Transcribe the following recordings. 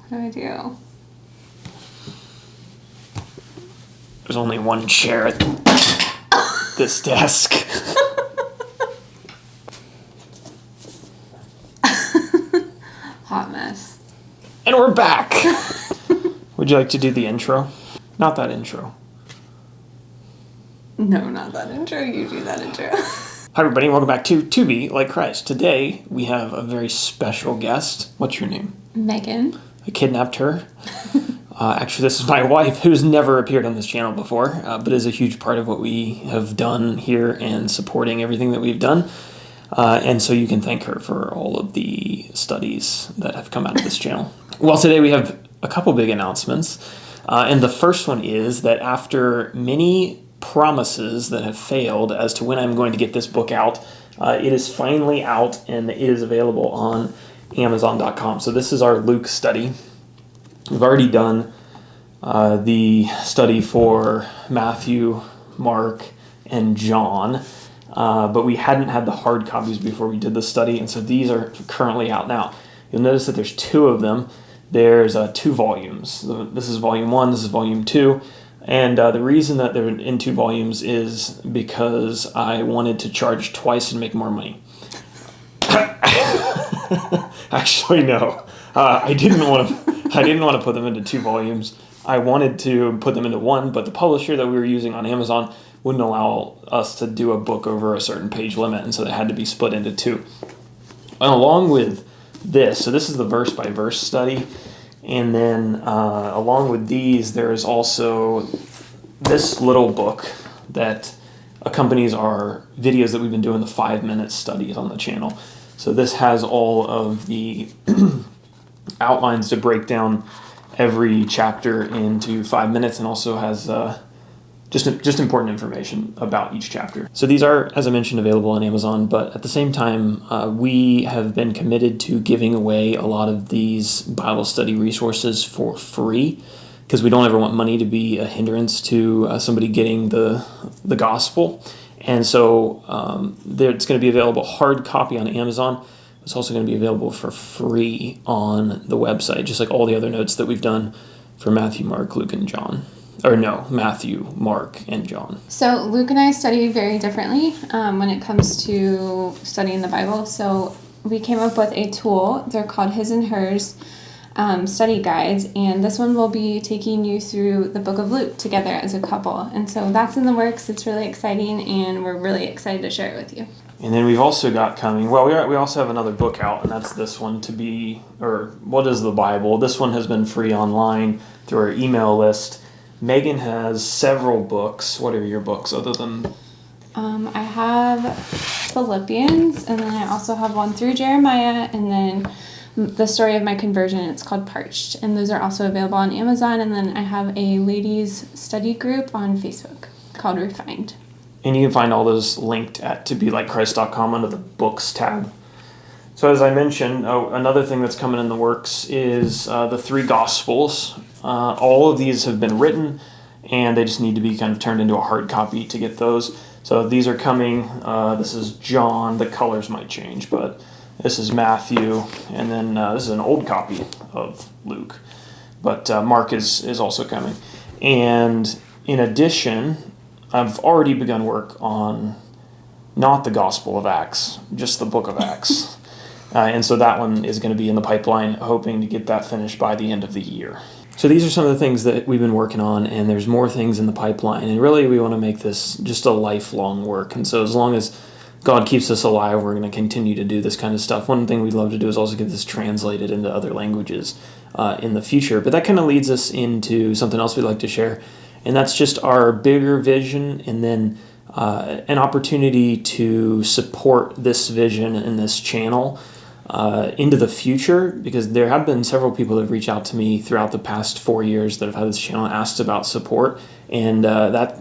What do I do? There's only one chair at this desk. Hot mess. And we're back. Would you like to do the intro? Not that intro. No, not that intro. You do that intro. Hi everybody, welcome back to Be Like Christ. Today we have a very special guest. What's your name? Megan. I kidnapped her. Actually, this is my wife, who's never appeared on this channel before, but is a huge part of what we have done here and supporting everything that we've done. And so you can thank her for all of the studies that have come out of this channel. Well, today we have a couple big announcements. And the first one is that after many promises that have failed as to when I'm going to get this book out, it is finally out and it is available on Amazon.com. So this is our Luke study. We've already done the study for Matthew, Mark, and John, but we hadn't had the hard copies before we did the study, and so these are currently out now. You'll notice that there's two of them. There's 2 volumes. This is volume 1, this is volume 2, and the reason that they're in 2 volumes is because I wanted to charge twice and make more money. Actually, no. I didn't want to put them into 2 volumes. I wanted to put them into 1, but the publisher that we were using on Amazon wouldn't allow us to do a book over a certain page limit, and so they had to be split into 2. And along with this, so this is the verse-by-verse study, and then along with these, there's also this little book that accompanies our videos that we've been doing, the 5-minute studies on the channel. So this has all of the outlines to break down every chapter into 5 minutes, and also has just important information about each chapter. So these are, as I mentioned, available on Amazon, but at the same time, we have been committed to giving away a lot of these Bible study resources for free, because we don't ever want money to be a hindrance to somebody getting the gospel. And so it's going to be available hard copy on Amazon. It's also going to be available for free on the website, just like all the other notes that we've done for Matthew, Mark, Luke, and John. Or no, Matthew, Mark, and John. So Luke and I study very differently when it comes to studying the Bible. So we came up with a tool. They're called His and Hers study guides, and this one will be taking you through the book of Luke together as a couple. And so that's in the works. It's really exciting, and we're really excited to share it with you. And then we've also got coming, well, we also have another book out, and that's this one, What is the Bible? This one has been free online through our email list. Megan has several books. What are your books other than? I have Philippians, and then I also have one through Jeremiah, and then the story of my conversion. It's called Parched, and those are also available on Amazon. And then I have a ladies study group on Facebook called Refined. And you can find all those linked at tobelikechrist.com under the books tab. So as I mentioned, another thing that's coming in the works is the 3 Gospels. All of these have been written, and they just need to be kind of turned into a hard copy to get those. So these are coming. This is John. The colors might change, but this is Matthew. And then this is an old copy of Luke. But Mark is also coming. And in addition, I've already begun work on not the Gospel of Acts, just the book of Acts. And so that one is going to be in the pipeline, hoping to get that finished by the end of the year. So these are some of the things that we've been working on, and there's more things in the pipeline. And really, we want to make this just a lifelong work. And so as long as God keeps us alive, we're going to continue to do this kind of stuff. One thing we'd love to do is also get this translated into other languages in the future. But that kind of leads us into something else we'd like to share. And that's just our bigger vision, and then an opportunity to support this vision and this channel into the future, because there have been several people that have reached out to me throughout the past 4 years that have had this channel asked about support, and that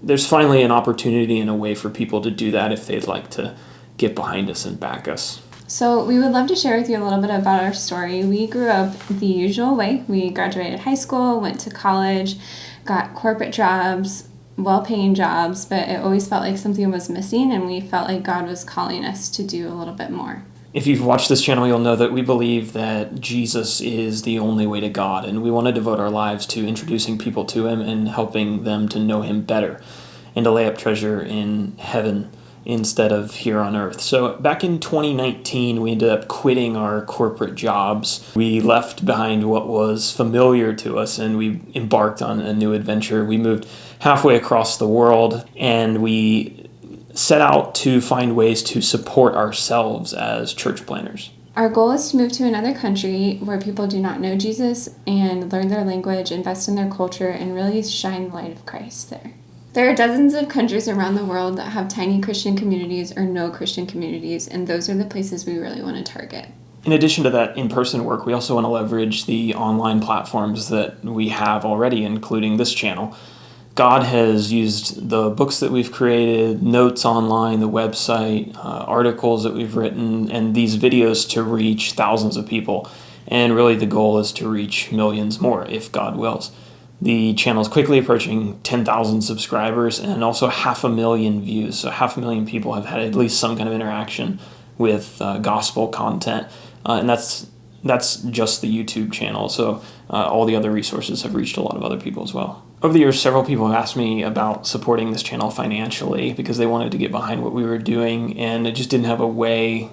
there's finally an opportunity and a way for people to do that if they'd like to get behind us and back us. So we would love to share with you a little bit about our story. We grew up the usual way. We graduated high school, went to college, got corporate jobs, well-paying jobs, but it always felt like something was missing, and we felt like God was calling us to do a little bit more. If you've watched this channel, you'll know that we believe that Jesus is the only way to God, and we want to devote our lives to introducing people to him and helping them to know him better and to lay up treasure in heaven instead of here on earth. So back in 2019, we ended up quitting our corporate jobs. We left behind what was familiar to us and we embarked on a new adventure. We moved halfway across the world and we set out to find ways to support ourselves as church planners. Our goal is to move to another country where people do not know Jesus and learn their language, invest in their culture, and really shine the light of Christ there. There are dozens of countries around the world that have tiny Christian communities or no Christian communities, and those are the places we really want to target. In addition to that in-person work, we also want to leverage the online platforms that we have already, including this channel. God has used the books that we've created, notes online, the website, articles that we've written, and these videos to reach thousands of people. And really the goal is to reach millions more, if God wills. The channel is quickly approaching 10,000 subscribers and also 500,000 views. So 500,000 people have had at least some kind of interaction with gospel content. And that's just the YouTube channel. So all the other resources have reached a lot of other people as well. Over the years, several people have asked me about supporting this channel financially because they wanted to get behind what we were doing and it just didn't have a way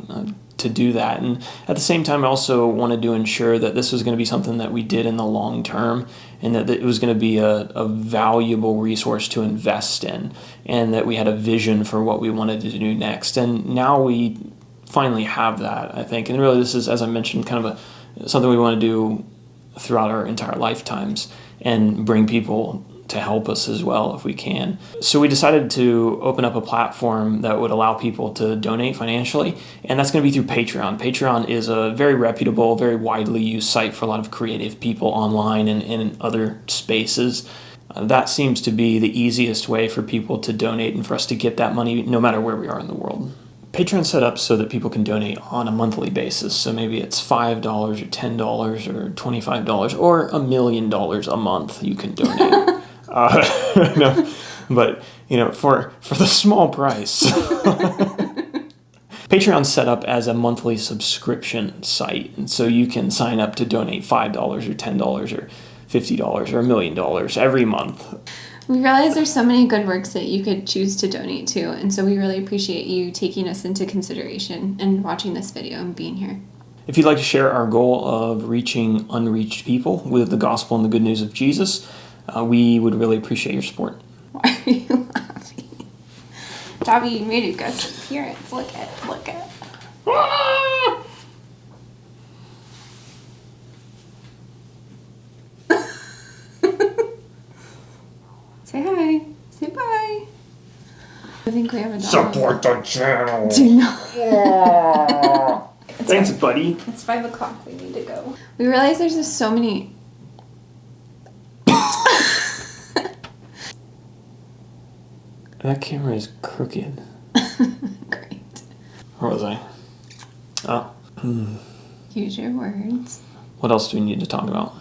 to do that. And at the same time, I also wanted to ensure that this was going to be something that we did in the long term and that it was going to be a valuable resource to invest in and that we had a vision for what we wanted to do next. And now we finally have that, I think. And really this is, as I mentioned, kind of something we want to do throughout our entire lifetimes and bring people to help us as well if we can. So we decided to open up a platform that would allow people to donate financially, and that's going to be through Patreon. Patreon is a very reputable, very widely used site for a lot of creative people online and in other spaces. That seems to be the easiest way for people to donate and for us to get that money no matter where we are in the world. Patreon's set up so that people can donate on a monthly basis. So maybe it's $5 or $10 or $25 or $1 million a month you can donate. No, but for the small price. Patreon's set up as a monthly subscription site, and so you can sign up to donate $5 or $10 or $50 or $1 million every month. We realize there's so many good works that you could choose to donate to, and so we really appreciate you taking us into consideration and watching this video and being here. If you'd like to share our goal of reaching unreached people with the gospel and the good news of Jesus, we would really appreciate your support. Why are you laughing? Dobby, you made it good. Hear it. Look it. Say hi. Say bye. I think we have a dog. Support the channel. Do not. Thanks, buddy. It's 5 o'clock. We need to go. We realize there's just so many. That camera is crooked. Great. Where was I? Oh. Use your words. What else do we need to talk about?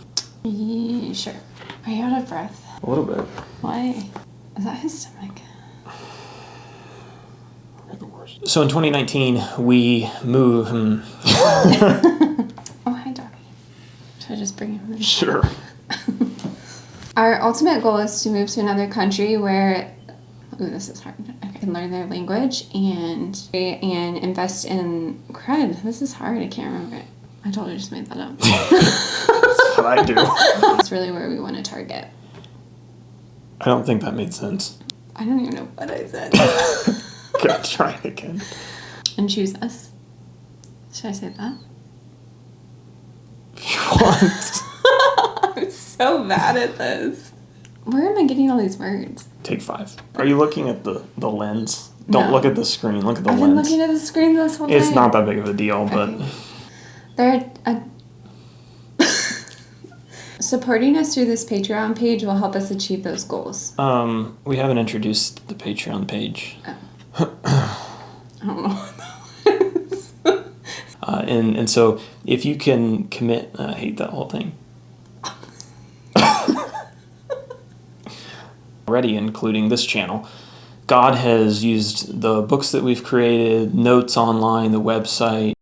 Yeah, sure. Are you out of breath? A little bit. Why? Is that his stomach? So in 2019, we moved. Oh, hi, Dobby. Should I just bring him in? Sure. Our ultimate goal is to move to another country where, this is hard. I can learn their language and invest in cred. This is hard. I can't remember it. I totally just made that up. That's what I do. That's really where we want to target. I don't think that made sense. I don't even know what I said. Okay, try it again. And choose us. Should I say that? If you want. I'm so bad at this. Where am I getting all these words? Take 5. Are you looking at the lens? Don't No. look at the screen. Look at the I've lens. been looking at the screen this whole time. It's not that big of a deal, but... Okay. Supporting us through this Patreon page will help us achieve those goals. We haven't introduced the Patreon page. I don't know what that is. And so if you can commit... I hate that whole thing. Already, including this channel. God has used the books that we've created, notes online, the website,